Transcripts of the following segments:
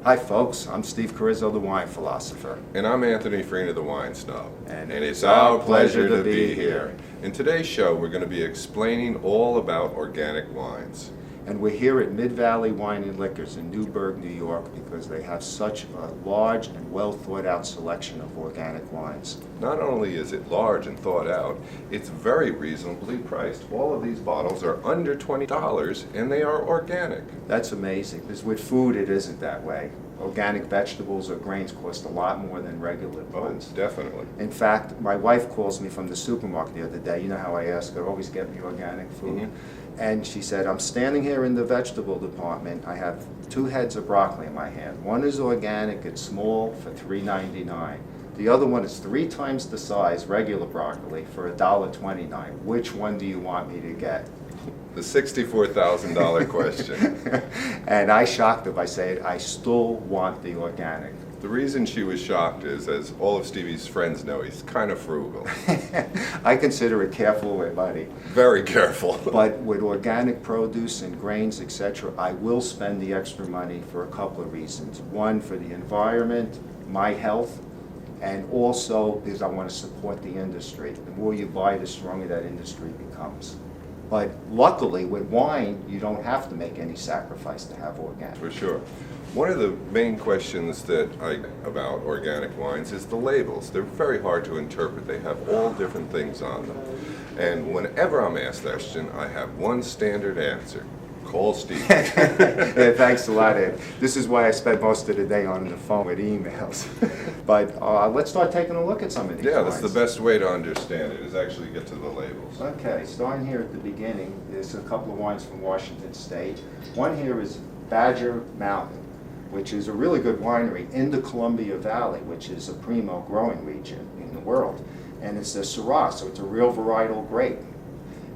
Hi folks, I'm Steve Carrizzo, the wine philosopher. And I'm Anthony Farina, the wine snob. And it's our pleasure to be here. In today's show, we're going to be explaining all about organic wines. And we're here at Mid-Valley Wine and Liquors in Newburgh, New York, because they have such a large and well thought out selection of organic wines. Not only is it large and thought out, it's very reasonably priced. All of these bottles are under $20 and they are organic. That's amazing, because with food it isn't that way. Organic vegetables or grains cost a lot more than regular ones. Definitely. In fact, my wife calls me from the supermarket the other day. You know how I ask her, always get me organic food. Mm-hmm. And she said, I'm standing here in the vegetable department. I have 2 heads of broccoli in my hand. One is organic, it's small, for $3.99. The other one is 3 times the size, regular broccoli, for $1.29. Which one do you want me to get? The $64,000 question. And I shocked her by saying, I still want the organic. The reason she was shocked is, as all of Stevie's friends know, he's kind of frugal. I consider it careful with money. Very careful. But with organic produce and grains, etc., I will spend the extra money for a couple of reasons. One, for the environment, my health, and also because I want to support the industry. The more you buy, the stronger that industry becomes. But luckily, with wine, you don't have to make any sacrifice to have organic. For sure. One of the main questions about organic wines is the labels. They're very hard to interpret. They have all different things on them. And whenever I'm asked that question, I have one standard answer. Call Steve. Yeah, thanks a lot, Ed. This is why I spend most of the day on the phone with emails. But let's start taking a look at some of these Yeah, wines. that's the best way to understand it, is actually get to the labels. Okay, starting here at the beginning, there's a couple of wines from Washington State. One here is Badger Mountain, which is a really good winery in the Columbia Valley, which is a primo growing region in the world. And it's a Syrah, so it's a real varietal grape.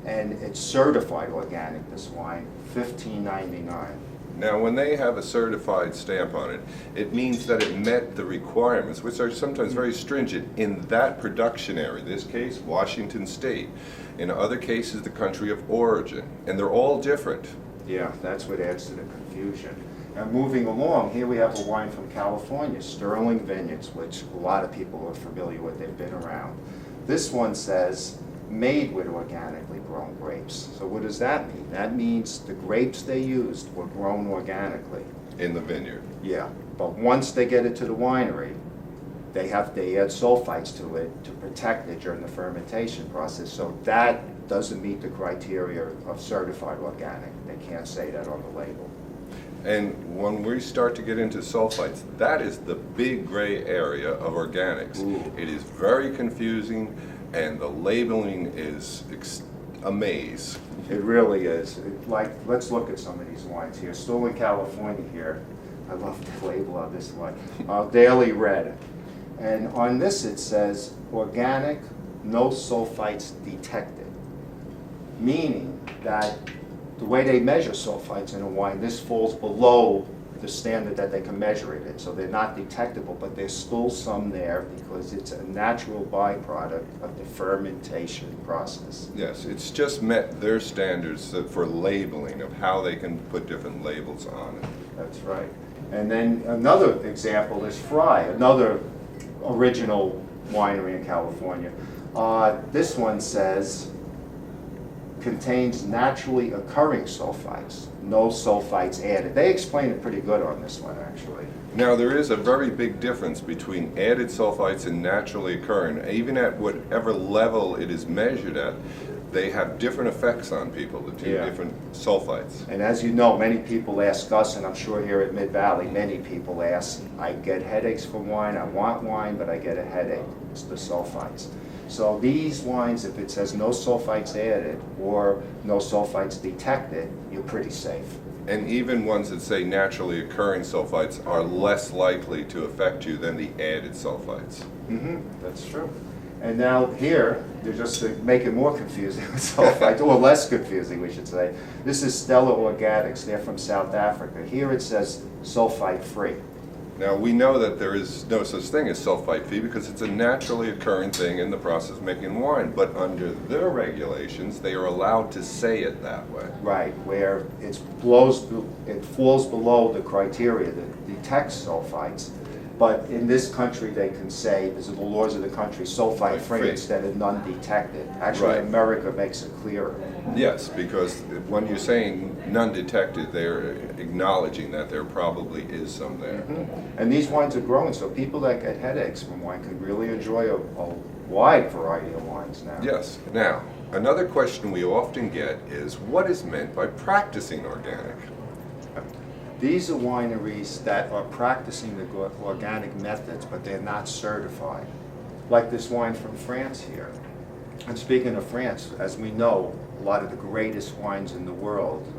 And it's certified organic, this wine, $15.99. Now, when they have a certified stamp on it, it means that it met the requirements, which are sometimes very stringent, in that production area. In this case, Washington State. In other cases, the country of origin. And they're all different. Yeah, that's what adds to the confusion. Now, moving along, here we have a wine from California, Sterling Vineyards, which a lot of people are familiar with. They've been around. This one says, made with organically grown grapes. So what does that mean? That means the grapes they used were grown organically. In the vineyard. Yeah, but once they get it to the winery, they add sulfites to it to protect it during the fermentation process. So that doesn't meet the criteria of certified organic. They can't say that on the label. And when we start to get into sulfites, that is the big gray area of organics. Ooh. It is very confusing, and the labeling is a maze. It really is. Let's look at some of these wines here. Still in California here. I love the label of this one. Daily Red. And on this it says, organic, no sulfites detected. Meaning that the way they measure sulfites in a wine, this falls below the standard that they can measure it in. So they're not detectable, but there's still some there because it's a natural byproduct of the fermentation process. Yes, it's just met their standards for labeling of how they can put different labels on it. That's right. And then another example is Fry, another original winery in California. This one says, contains naturally occurring sulfites, no sulfites added. They explain it pretty good on this one, actually. Now, there is a very big difference between added sulfites and naturally occurring. Even at whatever level it is measured at, they have different effects on people, the two different sulfites. And as you know, many people ask us, and I'm sure here at Mid-Valley, many people ask, I get headaches from wine, I want wine, but I get a headache. It's the sulfites. So these wines, if it says no sulfites added or no sulfites detected, you're pretty safe. And even ones that say naturally occurring sulfites are less likely to affect you than the added sulfites. Mm-hmm, that's true. And now here, they're just to make it more confusing with sulfites, or less confusing, we should say. This is Stella Organics. They're from South Africa. Here it says sulfite free. Now, we know that there is no such thing as sulfite fee because it's a naturally occurring thing in the process of making wine, but under their regulations, they are allowed to say it that way. Right, where it falls below the criteria that detects sulfites. But in this country, they can say, because of the laws of the country, sulfite free instead of none detected. Actually, Right. America makes it clearer. Yes, because when you're saying none detected, they're acknowledging that there probably is some there. And these wines are growing, so people that get headaches from wine can really enjoy a wide variety of wines now. Yes. Now, another question we often get is what is meant by practicing organic? These are wineries that are practicing the organic methods, but they're not certified. Like this wine from France here. And speaking of France, as we know, a lot of the greatest wines in the world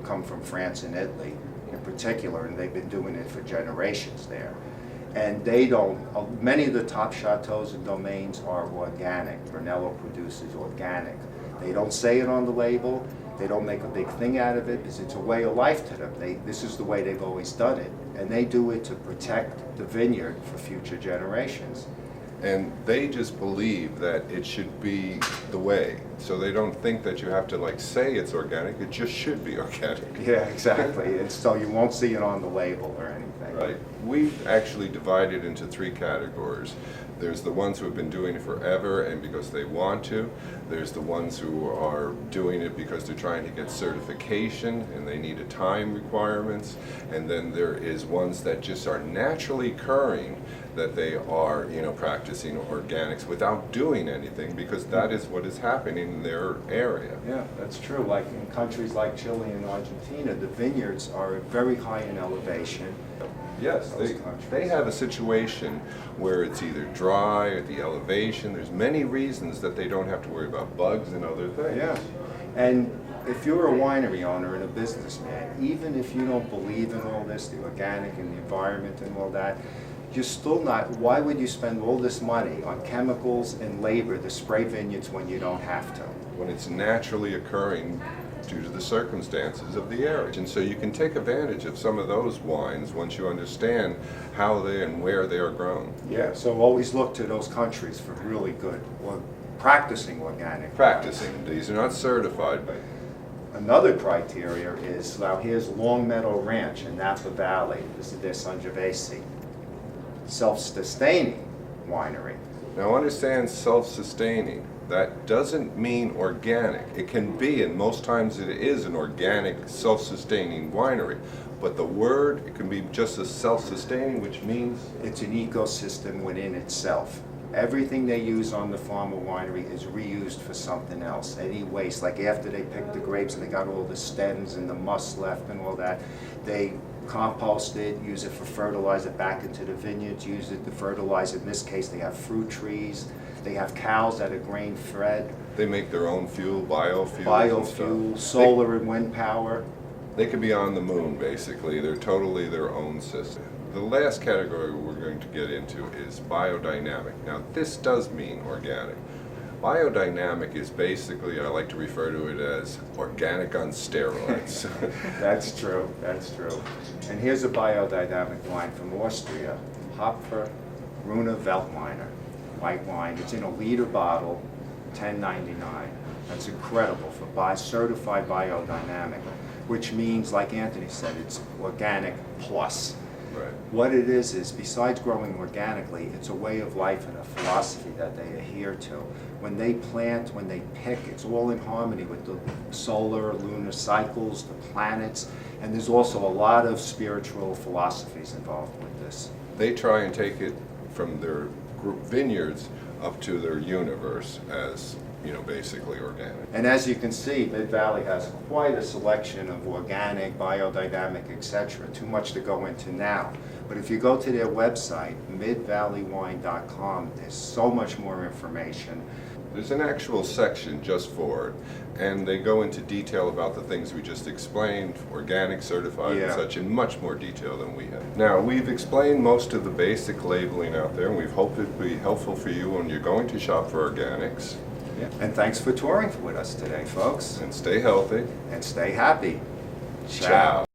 come from France and Italy in particular, and they've been doing it for generations there. And they don't, many of the top chateaus and domains are organic. Brunello produces organic. They don't say it on the label. They don't make a big thing out of it because it's a way of life to them. This is the way they've always done it. And they do it to protect the vineyard for future generations. And they just believe that it should be the way. So they don't think that you have to like say it's organic, it just should be organic. Yeah, exactly. And so you won't see it on the label or anything. Right. We've actually divided into 3 categories. There's the ones who have been doing it forever and because they want to. There's the ones who are doing it because they're trying to get certification and they need a time requirements. And then there is ones that just are naturally occurring that they are, practicing organics without doing anything because that is what is happening in their area. Yeah, that's true. Like in countries like Chile and Argentina, the vineyards are very high in elevation. Yes, they have a situation where it's either dry at the elevation. There's many reasons that they don't have to worry about bugs and other things. Yeah, and if you're a winery owner and a businessman, even if you don't believe in all this, the organic and the environment and all that, you're still not, why would you spend all this money on chemicals and labor to spray vineyards when you don't have to? When it's naturally occurring due to the circumstances of the area. And so you can take advantage of some of those wines once you understand how they and where they are grown. Yeah, so always look to those countries for really good, or practicing organic. Practicing. These are not certified. But another criteria is, now here's Long Meadow Ranch in Napa Valley. This is their Sangiovese. Self-sustaining winery. now understand self-sustaining. That doesn't mean organic. It can be, and most times it is, an organic, self-sustaining winery. But the word, it can be just as self-sustaining, which means It's an ecosystem within itself. Everything they use on the farm or winery is reused for something else. Any waste, like after they pick the grapes and they got all the stems and the must left and all that, they compost it, use it for fertilizer back into the vineyards, use it to fertilize. In this case, they have fruit trees. They have cows that are grain fed. they make their own fuel, biofuels and Biofuel, stuff. solar and wind power. They could be on the moon, basically. They're totally their own system. The last category we're going to get into is biodynamic. Now, this does mean organic. Biodynamic is basically, I like to refer to it as organic on steroids. That's true, that's true. And here's a biodynamic wine from Austria, Hopfer Grüne Veltliner, white wine. It's in a liter bottle, $10.99. That's incredible for certified biodynamic, which means, like Anthony said, it's organic plus. Right. What it is besides growing organically, it's a way of life and a philosophy that they adhere to. When they plant, when they pick, it's all in harmony with the solar, lunar cycles, the planets, and there's also a lot of spiritual philosophies involved with this. They try and take it from their vineyards up to their universe as, basically organic. And as you can see, Mid-Valley has quite a selection of organic, biodynamic, etc. Too much to go into now. But if you go to their website, midvalleywine.com, there's so much more information. There's an actual section just for it, and they go into detail about the things we just explained, organic, certified, and Yeah. such, in much more detail than we have. Now, we've explained most of the basic labeling out there, and we've hoped it would be helpful for you when you're going to shop for organics. Yeah. And thanks for touring with us today, folks. And stay healthy. And stay happy. Ciao.